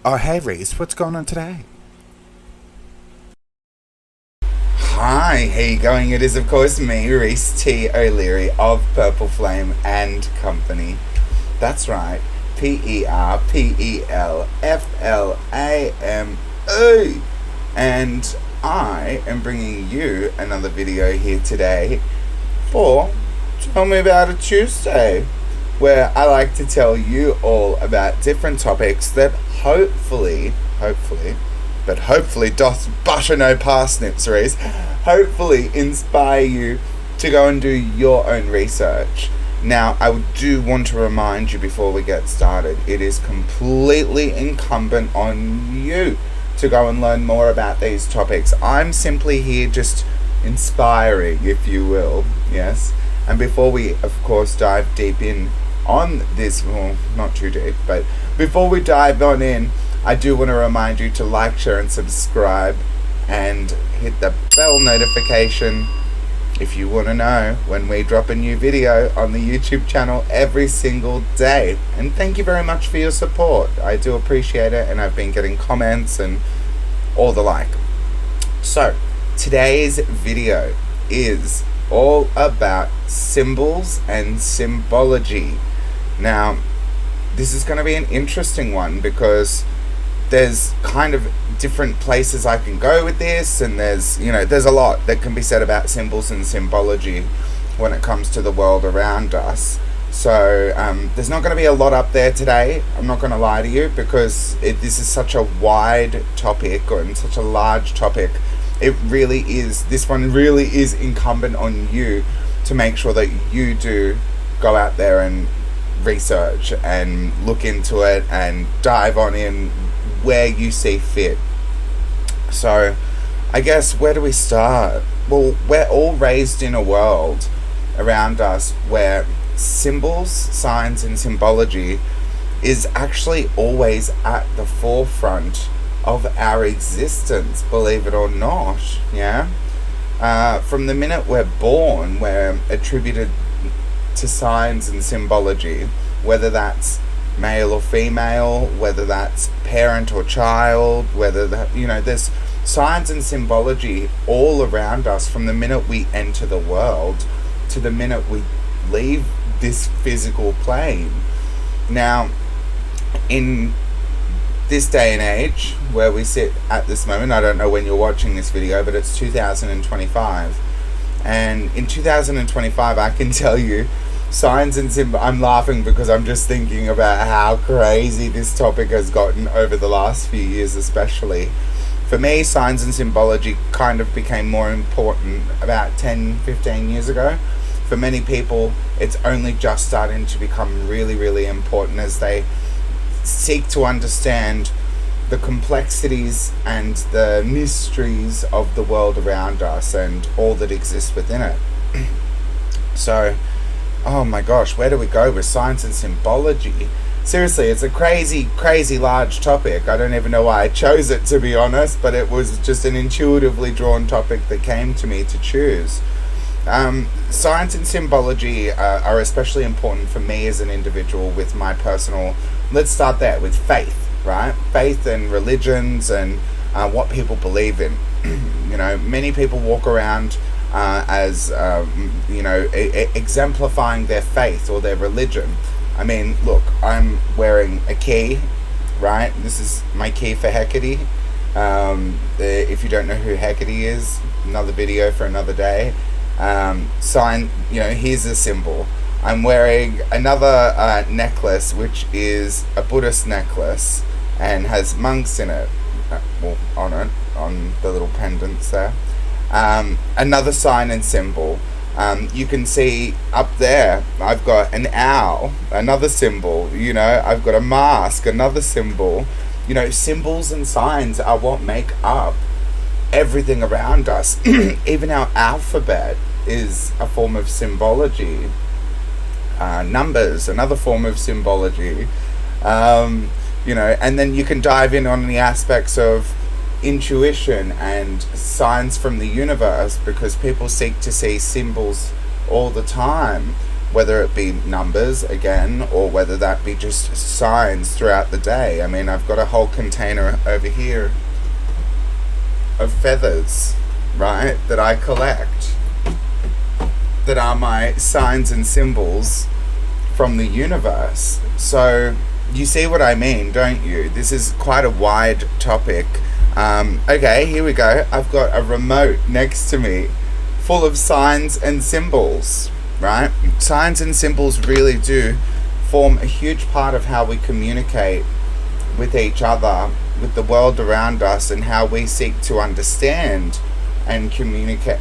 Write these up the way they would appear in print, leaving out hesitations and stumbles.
Oh, hey Reese, what's going on today? Hi, how you going? It is, of course, me, Reese T. O'Leary of perpelFLAME and Company. That's right, PERPELFLAME. And I am bringing you another video here today for Tell Me About a Tuesday, where I like to tell you all about different topics that hopefully doth butter no parsnips, Reese, hopefully inspire you to go and do your own research. Now, I do want to remind you before we get started, it is completely incumbent on you to go and learn more about these topics. I'm simply here just inspiring, if you will, yes? And before we, of course, dive deep in on this, well, not too deep, but before we dive on in, I do want to remind you to like, share, and subscribe, and hit the bell notification if you want to know when we drop a new video on the YouTube channel every single day. And thank you very much for your support. I do appreciate it, and I've been getting comments and all the like. So, today's video is all about symbols and symbology. Now, this is going to be an interesting one because there's kind of different places I can go with this, and there's a lot that can be said about symbols and symbology when it comes to the world around us. So there's not going to be a lot up there today, I'm not going to lie to you, because this is such a wide topic and such a large topic. This one really is incumbent on you to make sure that you do go out there and research and look into it and dive on in where you see fit. So I guess, where do we start? Well, we're all raised in a world around us where symbols, signs, and symbology is actually always at the forefront of our existence, believe it or not. Yeah, from the minute we're born, we're attributed to signs and symbology, whether that's male or female, whether that's parent or child, whether that, there's signs and symbology all around us from the minute we enter the world to the minute we leave this physical plane. Now, in this day and age where we sit at this moment, I don't know when you're watching this video, but it's 2025, and in 2025 I can tell you signs and I'm laughing because I'm just thinking about how crazy this topic has gotten over the last few years. Especially for me, signs and symbology kind of became more important about 10-15 years ago. For many people, it's only just starting to become really, really important as they seek to understand the complexities and the mysteries of the world around us and all that exists within it. So, oh my gosh, where do we go with science and symbology? Seriously, it's a crazy, crazy large topic. I don't even know why I chose it, to be honest, but it was just an intuitively drawn topic that came to me to choose. Science and symbology are especially important for me as an individual with my personal, let's start there, with faith, right? Faith and religions and what people believe in. Many people walk around as exemplifying their faith or their religion. I mean, look, I'm wearing a key, right? This is my key for Hecate. If you don't know who Hecate is, another video for another day. Sign, here's a symbol. I'm wearing another necklace, which is a Buddhist necklace and has monks in it, on it, on the little pendants there. Another sign and symbol. You can see up there, I've got an owl, another symbol. I've got a mask, another symbol. Symbols and signs are what make up everything around us. Even our alphabet is a form of symbology. Numbers, another form of symbology. And then you can dive in on the aspects of intuition and signs from the universe, because people seek to see symbols all the time. whether it be numbers again, or whether that be just signs throughout the day. I mean, I've got a whole container over here of feathers, right, that I collect, that are my signs and symbols from the universe. So you see what I mean, don't you? This is quite a wide topic. Okay, here we go. I've got a remote next to me full of signs and symbols, right? Signs and symbols really do form a huge part of how we communicate with each other, with the world around us, and how we seek to understand and communicate,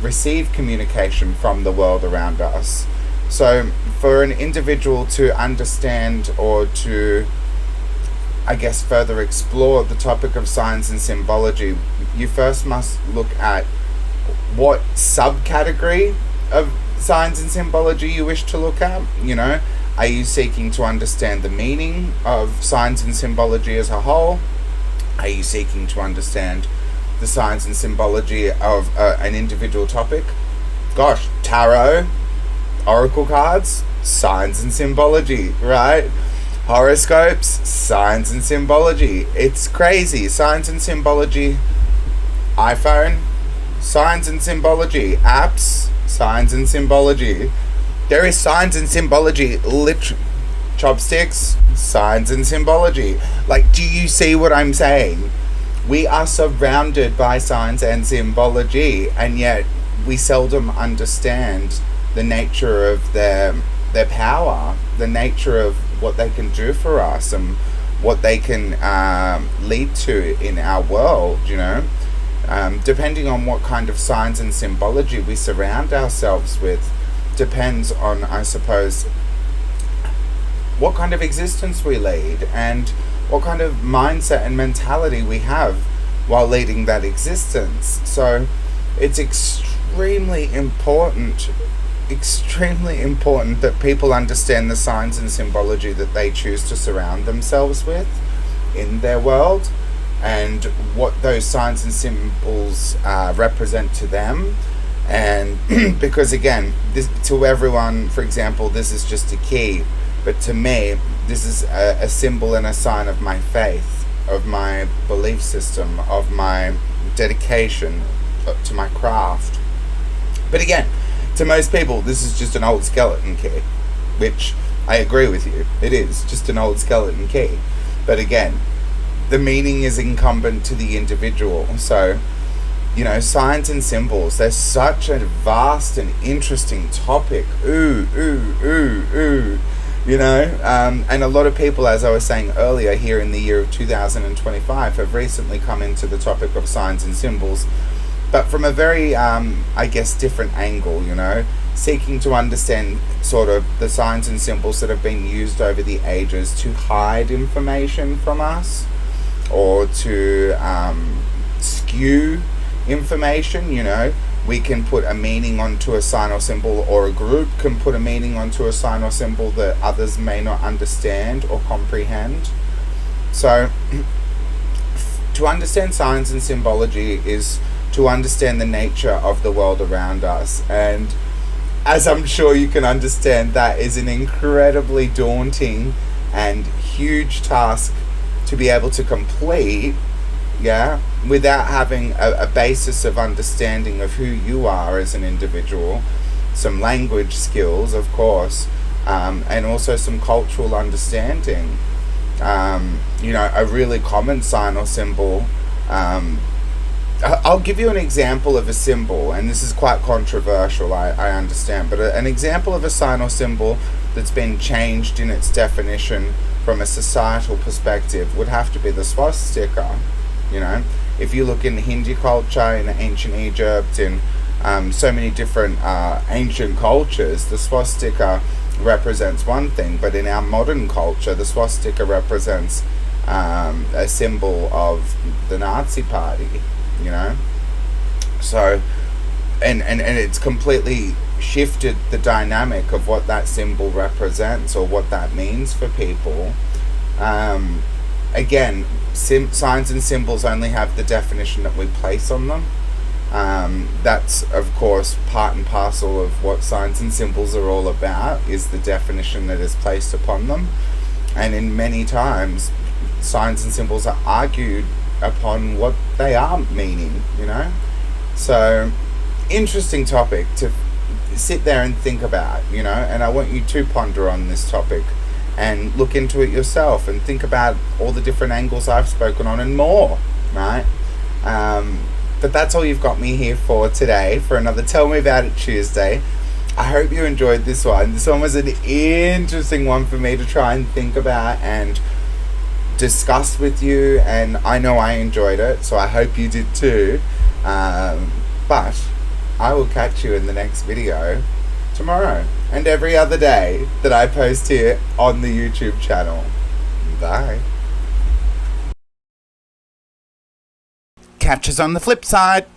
receive communication from the world around us. So for an individual to understand, or to, I guess, further explore the topic of signs and symbology, you first must look at what subcategory of signs and symbology you wish to look at. Are you seeking to understand the meaning of signs and symbology as a whole? Are you seeking to understand the signs and symbology of an individual topic? Gosh, tarot, oracle cards, signs and symbology, right? Horoscopes, signs and symbology. It's crazy. Signs and symbology. iPhone, signs and symbology. Apps, signs and symbology. There is signs and symbology. Chopsticks, signs and symbology. Like, do you see what I'm saying? We are surrounded by signs and symbology, and yet we seldom understand the nature of their power, the nature of what they can do for us, and what they can lead to in our world, depending on what kind of signs and symbology we surround ourselves with, depends on, I suppose, what kind of existence we lead, and what kind of mindset and mentality we have while leading that existence. So it's extremely important that people understand the signs and symbology that they choose to surround themselves with in their world, and what those signs and symbols represent to them. And because again, to everyone, for example, this is just a key, but to me, this is a symbol and a sign of my faith, of my belief system, of my dedication to my craft. But again, to most people, this is just an old skeleton key, which I agree with you. It is just an old skeleton key. But again, the meaning is incumbent to the individual. So, signs and symbols, they're such a vast and interesting topic. And a lot of people, as I was saying earlier, here in the year of 2025, have recently come into the topic of signs and symbols, but from a very, different angle, seeking to understand sort of the signs and symbols that have been used over the ages to hide information from us, or to skew information. We can put a meaning onto a sign or symbol, or a group can put a meaning onto a sign or symbol that others may not understand or comprehend. So to understand signs and symbology is to understand the nature of the world around us, and as I'm sure you can understand, that is an incredibly daunting and huge task to be able to complete, without having a basis of understanding of who you are as an individual, some language skills, of course, and also some cultural understanding. A really common sign or symbol, I'll give you an example of a symbol, and this is quite controversial, I understand, but an example of a sign or symbol that's been changed in its definition from a societal perspective would have to be the swastika. If you look in Hindu culture, in ancient Egypt, in so many different ancient cultures, the swastika represents one thing, but in our modern culture, the swastika represents a symbol of the Nazi Party. So and it's completely shifted the dynamic of what that symbol represents, or what that means for people. Again, signs and symbols only have the definition that we place on them. That's, of course, part and parcel of what signs and symbols are all about, is the definition that is placed upon them. And in many times, signs and symbols are argued upon what they are meaning, you know? So, interesting topic to sit there and think about, you know? And I want you to ponder on this topic and look into it yourself and think about all the different angles I've spoken on and more, right? But that's all you've got me here for today, for another Tell Me About It Tuesday. I hope you enjoyed this one. This one was an interesting one for me to try and think about and discuss with you, and I know I enjoyed it, so I hope you did too. But I will catch you in the next video tomorrow and every other day that I post here on the YouTube channel. Bye. Catch us on the flip side.